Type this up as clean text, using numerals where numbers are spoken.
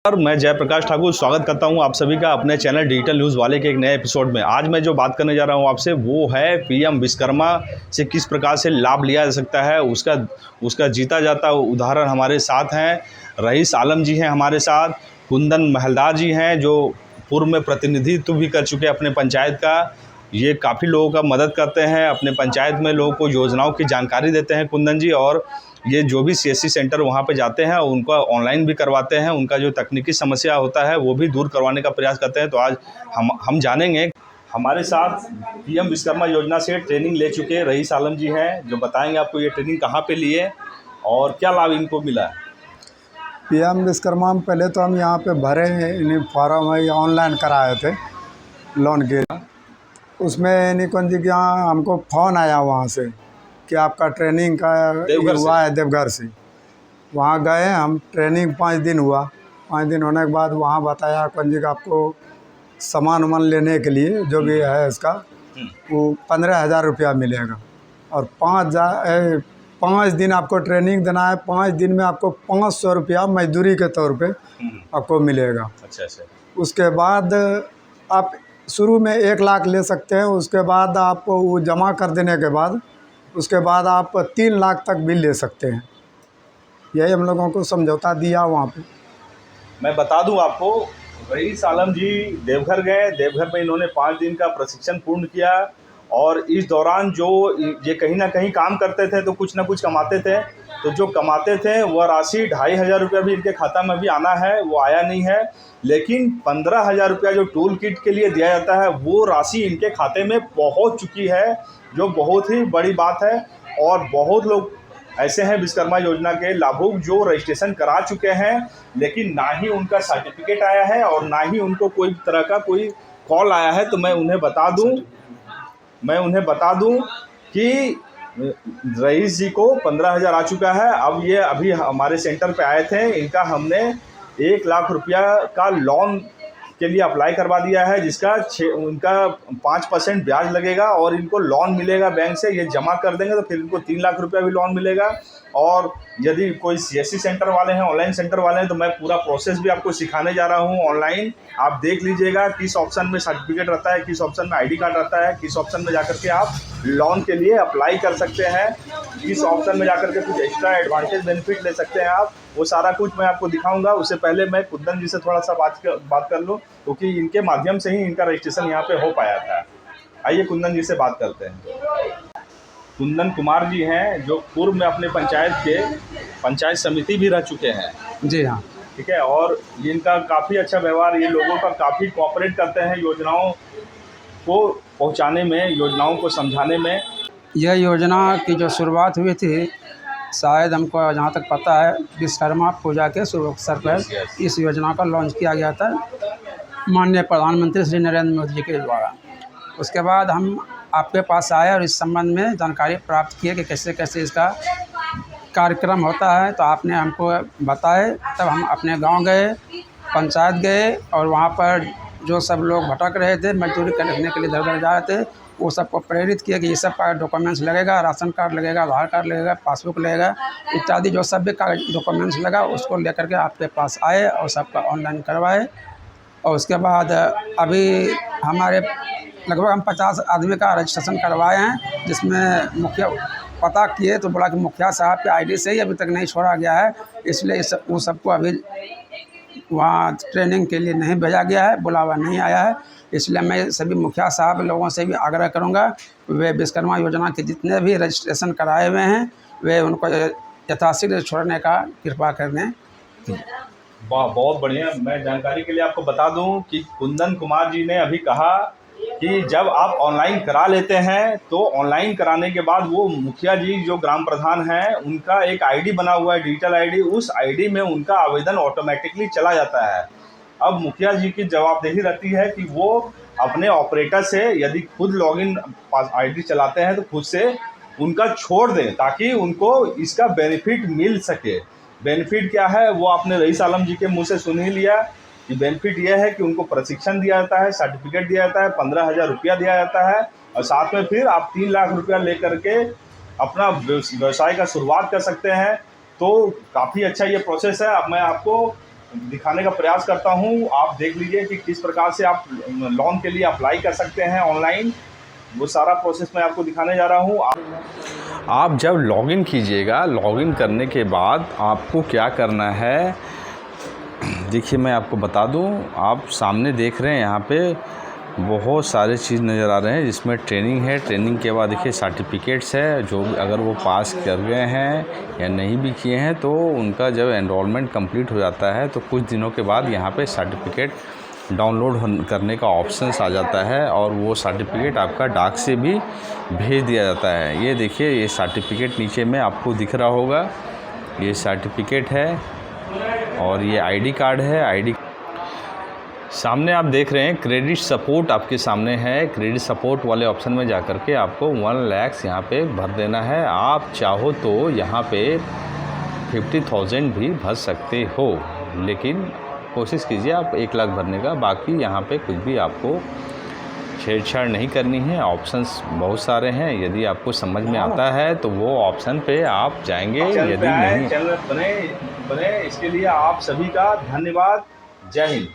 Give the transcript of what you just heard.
मैं जयप्रकाश ठाकुर स्वागत करता हूं आप सभी का अपने चैनल डिजिटल न्यूज़ वाले के एक नए एपिसोड में। आज मैं जो बात करने जा रहा हूं आपसे वो है पीएम विश्वकर्मा से किस प्रकार से लाभ लिया जा सकता है, उसका जीता जाता उदाहरण हमारे साथ हैं। रईस आलम जी हैं हमारे साथ, कुंदन महलदार जी हैं जो पूर्व में प्रतिनिधित्व भी कर चुके अपने पंचायत का। ये काफ़ी लोगों का मदद करते हैं, अपने पंचायत में लोगों को योजनाओं की जानकारी देते हैं कुंदन जी। और ये जो भी सीएससी सेंटर वहाँ पे जाते हैं उनका ऑनलाइन भी करवाते हैं, उनका जो तकनीकी समस्या होता है वो भी दूर करवाने का प्रयास करते हैं। तो आज हम जानेंगे। हमारे साथ पीएम विश्वकर्मा योजना से ट्रेनिंग ले चुके रईस आलम जी हैं जो बताएंगे आपको ये ट्रेनिंग कहाँ पे लिए और क्या लाभ इनको मिला है। पीएम विश्वकर्मा में पहले तो हम यहाँ पे भरे इन्हें फॉर्म है ऑनलाइन कराए थे लोन के। उसमें निकुंज जी के यहाँ हमको फ़ोन आया वहाँ से कि आपका ट्रेनिंग का हुआ है देवघर से। वहाँ गए हम, ट्रेनिंग 5 दिन हुआ। 5 दिन होने के बाद वहाँ बताया कुंज जी का आपको सामान वामान लेने के लिए जो भी है इसका वो 15,000 रुपया मिलेगा और 5 दिन आपको ट्रेनिंग देना है। 5 दिन में आपको 500 रुपया मजदूरी के तौर पे आपको मिलेगा। अच्छा। उसके बाद आप शुरू में 1 लाख ले सकते हैं। उसके बाद आप वो जमा कर देने के बाद उसके बाद आप 3 लाख तक भी ले सकते हैं। यही हम लोगों को समझौता दिया वहाँ पे। मैं बता दूं आपको, रईस आलम जी देवघर गए, देवघर में इन्होंने 5 दिन का प्रशिक्षण पूर्ण किया और इस दौरान जो ये कहीं ना कहीं काम करते थे तो कुछ ना कुछ कमाते थे। तो जो कमाते थे वह राशि 2,500 रुपया भी इनके खाता में भी आना है, वो आया नहीं है। लेकिन 15,000 रुपया जो टूल किट के लिए दिया जाता है वो राशि इनके खाते में पहुंच चुकी है, जो बहुत ही बड़ी बात है। और बहुत लोग ऐसे हैं विश्वकर्मा योजना के लाभुक जो रजिस्ट्रेशन करा चुके हैं, लेकिन ना ही उनका सर्टिफिकेट आया है और ना ही उनको कोई तरह का कोई कॉल आया है। तो मैं उन्हें बता दूं कि रईस जी को 15,000 आ चुका है। अब ये अभी हमारे सेंटर पे आए थे, इनका हमने 1 लाख रुपया का लोन के लिए अप्लाई करवा दिया है, जिसका उनका 5% ब्याज लगेगा और इनको लोन मिलेगा बैंक से। ये जमा कर देंगे तो फिर इनको 3 लाख रुपया भी लोन मिलेगा। और यदि कोई सीएससी सेंटर वाले हैं, ऑनलाइन सेंटर वाले हैं, तो मैं पूरा प्रोसेस भी आपको सिखाने जा रहा हूं ऑनलाइन। आप देख लीजिएगा किस ऑप्शन में सर्टिफिकेट रहता है, किस ऑप्शन में आईडी कार्ड रहता है, किस ऑप्शन में जाकर के आप लोन के लिए अप्लाई कर सकते हैं, किस ऑप्शन में जाकर के कुछ एक्स्ट्रा एडवांटेज बेनिफिट ले सकते हैं आप। वो सारा कुछ मैं आपको दिखाऊंगा। उससे पहले मैं कुंदन जी से थोड़ा सा बात कर लूँ, क्योंकि इनके माध्यम से ही इनका रजिस्ट्रेशन यहाँ पे हो पाया था। आइए कुंदन जी से बात करते हैं। कुंदन कुमार जी हैं जो पूर्व में अपने पंचायत समिति भी रह चुके हैं। जी हाँ, ठीक है। और इनका काफ़ी अच्छा व्यवहार, ये लोगों का काफ़ी कोऑपरेट करते हैं योजनाओं को पहुँचाने में, योजनाओं को समझाने में। यह योजना की जो शुरुआत हुई थी, शायद हमको जहाँ तक पता है विश्वकर्मा पूजा के शुभ अवसर पर इस योजना का लॉन्च किया गया था माननीय प्रधानमंत्री श्री नरेंद्र मोदी जी के द्वारा। उसके बाद हम आपके पास आए और इस संबंध में जानकारी प्राप्त किए कि कैसे कैसे इसका कार्यक्रम होता है। तो आपने हमको बताए, तब हम अपने गांव गए, पंचायत गए और वहाँ पर जो सब लोग भटक रहे थे, मजदूरी करने के लिए इधर उधर जा रहे थे, वो सबको प्रेरित किया कि ये सब का डॉक्यूमेंट्स लगेगा, राशन कार्ड लगेगा, आधार कार्ड लगेगा, पासबुक लगेगा इत्यादि जो सब भी डॉक्यूमेंट्स लगा उसको लेकर के आपके पास आए और सबका ऑनलाइन करवाए। और उसके बाद अभी हमारे लगभग हम 50 आदमी का रजिस्ट्रेशन करवाए हैं, जिसमें मुखिया पता किए तो बोला कि मुखिया साहब के आईडी से ही अभी तक नहीं छोड़ा गया है, इसलिए वो सबको अभी वहाँ ट्रेनिंग के लिए नहीं भेजा गया है, बुलावा नहीं आया है। इसलिए मैं सभी मुखिया साहब लोगों से भी आग्रह करूँगा वे विश्वकर्मा योजना के जितने भी रजिस्ट्रेशन कराए हुए हैं वे उनको यथाशीघ्र छोड़ने का कृपा करने। वाह, बहुत बढ़िया। मैं जानकारी के लिए आपको बता दूं कि कुंदन कुमार जी ने अभी कहा कि जब आप ऑनलाइन करा लेते हैं तो ऑनलाइन कराने के बाद वो मुखिया जी जो ग्राम प्रधान हैं उनका एक आईडी बना हुआ है, डिजिटल आईडी, उस आईडी में उनका आवेदन ऑटोमेटिकली चला जाता है। अब मुखिया जी की जवाबदेही रहती है कि वो अपने ऑपरेटर से यदि खुद लॉगिन आईडी चलाते हैं तो खुद से उनका छोड़ दें ताकि उनको इसका बेनिफिट मिल सके। बेनिफिट क्या है वो आपने रईस आलम जी के मुंह से सुन ही लिया कि बेनिफिट यह है कि उनको प्रशिक्षण दिया जाता है, सर्टिफिकेट दिया जाता है, 15,000 रुपया दिया जाता है और साथ में फिर आप 3 लाख रुपया लेकर के अपना व्यवसाय का शुरुआत कर सकते हैं। तो काफ़ी अच्छा ये प्रोसेस है। अब मैं आपको दिखाने का प्रयास करता हूँ। आप देख लीजिए कि किस प्रकार से आप लोन के लिए अप्लाई कर सकते हैं ऑनलाइन। वो सारा प्रोसेस मैं आपको दिखाने जा रहा हूँ। आप जब लॉगिन कीजिएगा, लॉगिन करने के बाद आपको क्या करना है, देखिए मैं आपको बता दूं। आप सामने देख रहे हैं यहाँ पे बहुत सारे चीज़ नज़र आ रहे हैं, जिसमें ट्रेनिंग है। ट्रेनिंग के बाद देखिए सर्टिफिकेट्स है, जो अगर वो पास कर गए हैं या नहीं भी किए हैं तो उनका जब एनरोलमेंट कंप्लीट हो जाता है तो कुछ दिनों के बाद यहाँ पे सर्टिफिकेट डाउनलोड करने का ऑप्शंस आ जाता है और वो सर्टिफिकेट आपका डाक से भी भेज दिया जाता है। ये देखिए, ये सर्टिफिकेट नीचे में आपको दिख रहा होगा, ये सर्टिफिकेट है और ये आईडी कार्ड है। आईडी सामने आप देख रहे हैं क्रेडिट सपोर्ट आपके सामने है। क्रेडिट सपोर्ट वाले ऑप्शन में जाकर के आपको 1 लाख यहाँ पे भर देना है। आप चाहो तो यहाँ पे 50,000 भी भर सकते हो, लेकिन कोशिश कीजिए आप 1 लाख भरने का। बाकी यहाँ पे कुछ भी आपको छेड़छाड़ नहीं करनी है। ऑप्शंस बहुत सारे हैं, यदि आपको समझ में आता है तो वो ऑप्शन पे आप जाएंगे, यदि नहीं। चैनल बने इसके लिए आप सभी का धन्यवाद। जय हिंद।